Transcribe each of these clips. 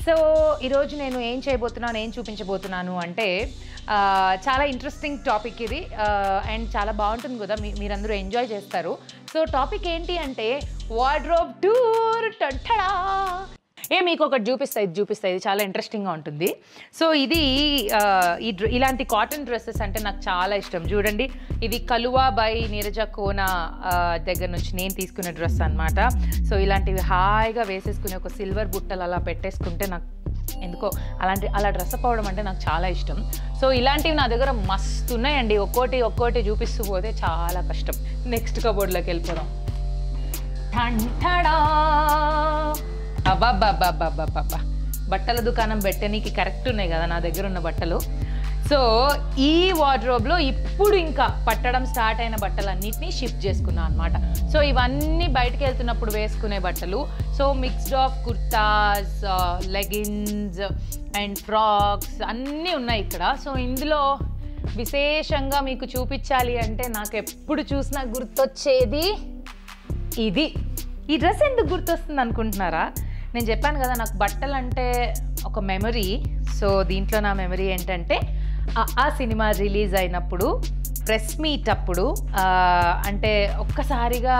So ఈరోజు నేను ఏం చేయబోతున్నాను, ఏం చూపించబోతున్నాను అంటే చాలా ఇంట్రెస్టింగ్ టాపిక్ ఇది అండ్ చాలా బాగుంటుంది కదా, మీరందరూ ఎంజాయ్ చేస్తారు. సో టాపిక్ ఏంటి అంటే వార్డ్రోబ్ టూర్. టంటడా మీకు ఒకటి చూపిస్తా, ఇది చాలా ఇంట్రెస్టింగ్గా ఉంటుంది. సో ఇది ఇలాంటి కాటన్ డ్రెస్సెస్ అంటే నాకు చాలా ఇష్టం. చూడండి, ఇది కలువా బై నీరజ కోన దగ్గర నుంచి నేను తీసుకున్న డ్రెస్ అనమాట. సో ఇలాంటివి హాయిగా వేసేసుకుని ఒక సిల్వర్ బుట్టలు అలా పెట్టేసుకుంటే నాకు ఎందుకో అలా డ్రెస్ అప్ అవ్వడం అంటే నాకు చాలా ఇష్టం. సో ఇలాంటివి నా దగ్గర మస్తు ఉన్నాయండి. ఒక్కోటి చూపిస్తూ పోతే చాలా కష్టం. నెక్స్ట్ కబోర్డ్లోకి వెళ్ళిపోదాం. ఠంఠడా అబ్బాబ్బాబ్బాబ్బాబ్బా, బట్టల దుకాణం పెట్టనీకి కరెక్ట్ ఉన్నాయి కదా నా దగ్గర ఉన్న బట్టలు. సో ఈ వార్డ్రోబ్లో ఇప్పుడు ఇంకా పట్టడం స్టార్ట్ అయిన బట్టలన్నిటినీ షిఫ్ట్ చేసుకున్నాను అనమాట. సో ఇవన్నీ బయటకు వెళ్తున్నప్పుడు వేసుకునే బట్టలు. So mixed of kurtas, leggings and frocks అన్నీ ఉన్నాయి ఇక్కడ. సో ఇందులో విశేషంగా మీకు చూపించాలి అంటే నాకు ఎప్పుడు చూసినా గుర్తొచ్చేది ఇది. ఈ డ్రెస్ ఎందుకు గుర్తొస్తుంది అనుకుంటున్నారా? నేను చెప్పాను కదా, నాకు బట్టలు అంటే ఒక మెమరీ. సో దీంట్లో నా మెమరీ ఏంటంటే ఆ సినిమా రిలీజ్ అయినప్పుడు ప్రెస్ మీట్ అప్పుడు అంటే ఒక్కసారిగా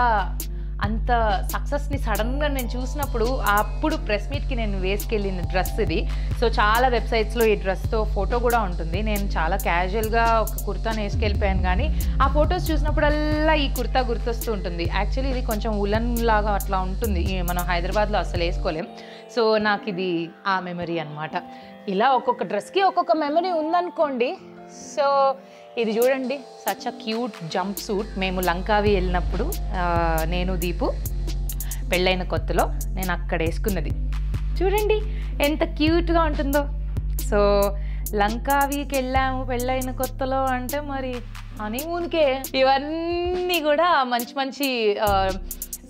అంత సక్సెస్ని సడన్గా నేను చూసినప్పుడు అప్పుడు ప్రెస్ మీట్కి నేను వేసుకెళ్ళిన డ్రెస్ ఇది. సో చాలా వెబ్సైట్స్లో ఈ డ్రెస్తో ఫోటో కూడా ఉంటుంది. నేను చాలా క్యాజువల్గా ఒక కుర్తాను వేసుకెళ్ళిపోయాను, కానీ ఆ ఫొటోస్ చూసినప్పుడల్లా ఈ కుర్తా గుర్తొస్తూ ఉంటుంది. యాక్చువల్లీ ఇది కొంచెం ఉలన్ లాగా అట్లా ఉంటుంది, మనం హైదరాబాద్లో అసలు వేసుకోలేం. సో నాకు ఇది ఆ మెమరీ అనమాట. ఇలా ఒక్కొక్క డ్రెస్కి ఒక్కొక్క మెమరీ ఉందనుకోండి. సో ఇది చూడండి, such a cute jump suit. మేము లంకావి వెళ్ళినప్పుడు నేను దీపు పెళ్ళైన కొత్తలో నేను అక్కడ వేసుకున్నది. చూడండి ఎంత క్యూట్గా ఉంటుందో. సో లంకావికి వెళ్ళాము పెళ్ళైన కొత్తలో అంటే మరి హనీమూన్కే. ఇవన్నీ కూడా మంచి మంచి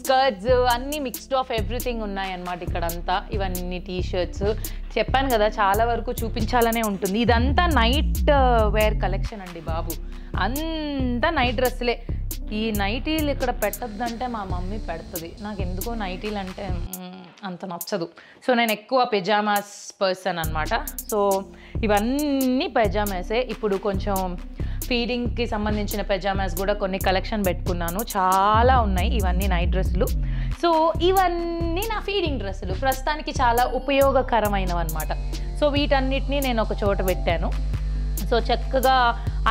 స్కర్ట్స్ అన్నీ మిక్స్డ్ ఆఫ్ ఎవ్రీథింగ్ ఉన్నాయన్నమాట ఇక్కడంతా. ఇవన్నీ టీషర్ట్స్ చెప్పాను కదా, చాలా వరకు చూపించాలనే ఉంటుంది. ఇదంతా నైట్ వేర్ కలెక్షన్ అండి బాబు, అంతా నైట్ డ్రెస్సులే. ఈ నైటీలు ఇక్కడ పెట్టద్దంటే మా మమ్మీ పెడుతుంది. నాకు ఎందుకో నైటీలు అంటే అంత నచ్చదు. సో నేను ఎక్కువ పెజామాస్ పర్సన్ అనమాట. సో ఇవన్నీ పెజామాసే. ఇప్పుడు కొంచెం ఫీడింగ్కి సంబంధించిన పెజామాస్ కూడా కొన్ని కలెక్షన్ పెట్టుకున్నాను, చాలా ఉన్నాయి. ఇవన్నీ నైట్ డ్రెస్సులు. సో ఇవన్నీ నా ఫీడింగ్ డ్రెస్సులు, ప్రస్తుతానికి చాలా ఉపయోగకరమైనవి అనమాట. సో వీటన్నిటినీ నేను ఒక చోట పెట్టాను. సో చక్కగా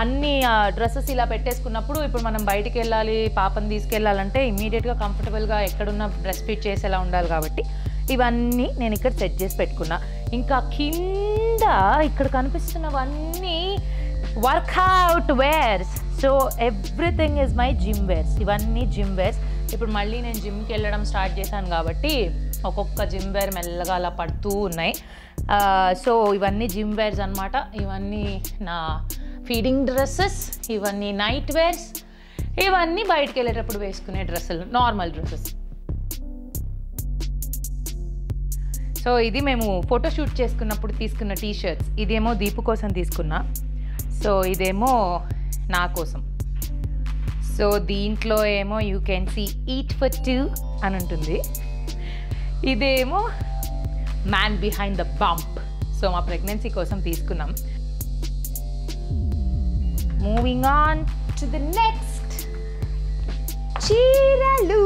అన్ని డ్రెస్సెస్ ఇలా పెట్టేసుకున్నప్పుడు ఇప్పుడు మనం బయటికి వెళ్ళాలి, పాపని తీసుకెళ్ళాలంటే ఇమ్మీడియట్గా కంఫర్టబుల్గా ఎక్కడున్న డ్రెస్ ఫిట్ చేసేలా ఉండాలి. కాబట్టి ఇవన్నీ నేను ఇక్కడ సెట్ చేసి పెట్టుకున్నా. ఇంకా కింద ఇక్కడ కనిపిస్తున్నవన్నీ workout wears. So everything is my gym wears. ఇవన్నీ జిమ్ వేర్స్. ఇప్పుడు మళ్ళీ నేను జిమ్కి వెళ్ళడం స్టార్ట్ చేశాను కాబట్టి ఒక్కొక్క జిమ్ వేర్ మెల్లగా అలా పడుతూ ఉన్నాయి. సో ఇవన్నీ జిమ్ వేర్స్ అనమాట. ఇవన్నీ నా ఫీడింగ్ డ్రెస్సెస్, ఇవన్నీ నైట్ వేర్స్, ఇవన్నీ బయటకు వెళ్ళేటప్పుడు వేసుకునే డ్రెస్సులు, నార్మల్ డ్రెస్సెస్. సో ఇది మేము ఫోటోషూట్ చేసుకున్నప్పుడు తీసుకున్న టీషర్ట్స్. ఇదేమో దీపు కోసం తీసుకున్నా, సో ఇదేమో నా కోసం. సో దీంట్లో ఏమో you can see eat for 2 అని ఉంటుంది. ఇదేమో man behind the bump. So మా ప్రెగ్నెన్సీ కోసం తీసుకున్నాం. Moving on to the next, చీరలు.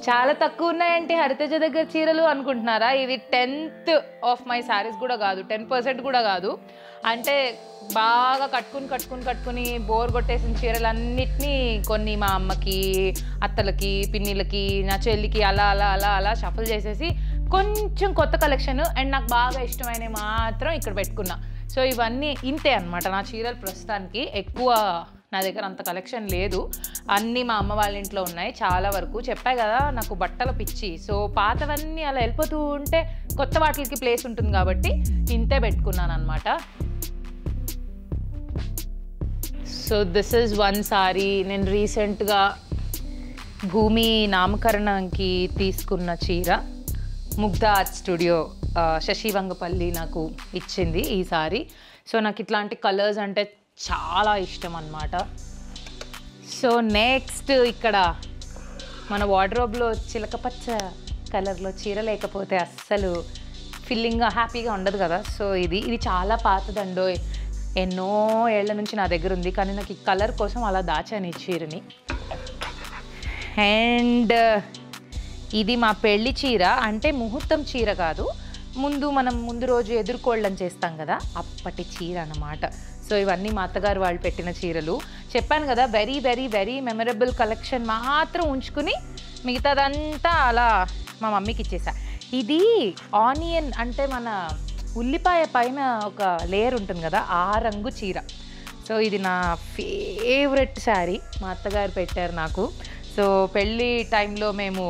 చాలా తక్కువ ఉన్నాయంటే హరితేజ దగ్గర చీరలు అనుకుంటున్నారా? ఇది 10th ఆఫ్ మై శారీస్ కూడా కాదు, 10% కూడా కాదు. అంటే బాగా కట్టుకుని బోర్ కొట్టేసిన చీరలన్నిటినీ కొన్ని మా అమ్మకి, అత్తలకి, పిన్నిలకి, నా చెల్లికి అలా షఫల్ చేసేసి కొంచెం కొత్త కలెక్షన్ అండ్ నాకు బాగా ఇష్టమైనవి మాత్రం ఇక్కడ పెట్టుకున్నా. సో ఇవన్నీ ఇంతే అనమాట నా చీరలు ప్రస్తుతానికి. ఎక్కువ నా దగ్గర అంత కలెక్షన్ లేదు, అన్నీ మా అమ్మ వాళ్ళ ఇంట్లో ఉన్నాయి చాలా వరకు. చెప్పా కదా నాకు బట్టల పిచ్చి. సో పాతవన్నీ అలా వెళ్ళిపోతూ ఉంటే కొత్త వాటికి ప్లేస్ ఉంటుంది కాబట్టి ఇంతే పెట్టుకున్నాను అనమాట. So this is one sorry. నేను రీసెంట్గా భూమి నామకరణంకి తీసుకున్న చీర. ముగ్ధ ఆర్ట్ స్టూడియో శశి వంగపల్లి నాకు ఇచ్చింది ఈ సారీ. సో నాకు ఇట్లాంటి కలర్స్ అంటే చాలా ఇష్టం అన్నమాట. సో నెక్స్ట్ ఇక్కడ మన వార్డ్రోబ్లో చిలకపచ్చ కలర్లో చీర లేకపోతే అస్సలు ఫీలింగ్గా హ్యాపీగా ఉండదు కదా. సో ఇది చాలా పాతదండో, ఎన్నో ఏళ్ల నుంచి నా దగ్గర ఉంది, కానీ నాకు ఈ కలర్ కోసం అలా దాచాను ఈ చీరని. అండ్ ఇది మా పెళ్లి చీర, అంటే ముహూర్తం చీర కాదు, మనం ముందు రోజు ఎదుర్కోళ్ళని చేస్తాం కదా అప్పటి చీర అన్నమాట. సో ఇవన్నీ మా అత్తగారు వాళ్ళు పెట్టిన చీరలు. చెప్పాను కదా very very very memorable collection మాత్రం ఉంచుకుని మిగతాదంతా అలా మా మమ్మీకి ఇచ్చేసా. ఇది ఆనియన్ అంటే మన ఉల్లిపాయ పైన ఒక లేయర్ ఉంటుంది కదా, ఆ రంగు చీర. సో ఇది నా ఫేవరెట్ శారీ, మా అత్తగారు పెట్టారు నాకు. సో పెళ్ళి టైంలో మేము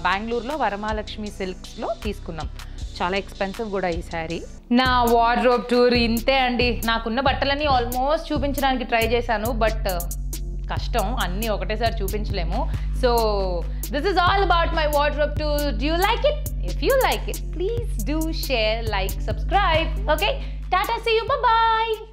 బెంగళూరులో వరమహాలక్ష్మి సిల్క్స్లో తీసుకున్నాం. చాలా ఎక్స్పెన్సివ్ కూడా ఈ శారీ. నా వార్డ్రోబ్ టూర్ ఇంతే అండి. నాకున్న బట్టలన్నీ ఆల్మోస్ట్ చూపించడానికి ట్రై చేశాను, బట్ కష్టం, అన్నీ ఒకటేసారి చూపించలేము. So this is all about my wardrobe tour. Do you like it? If you like it, please do share, like, subscribe. Okay, tata, see you, bye.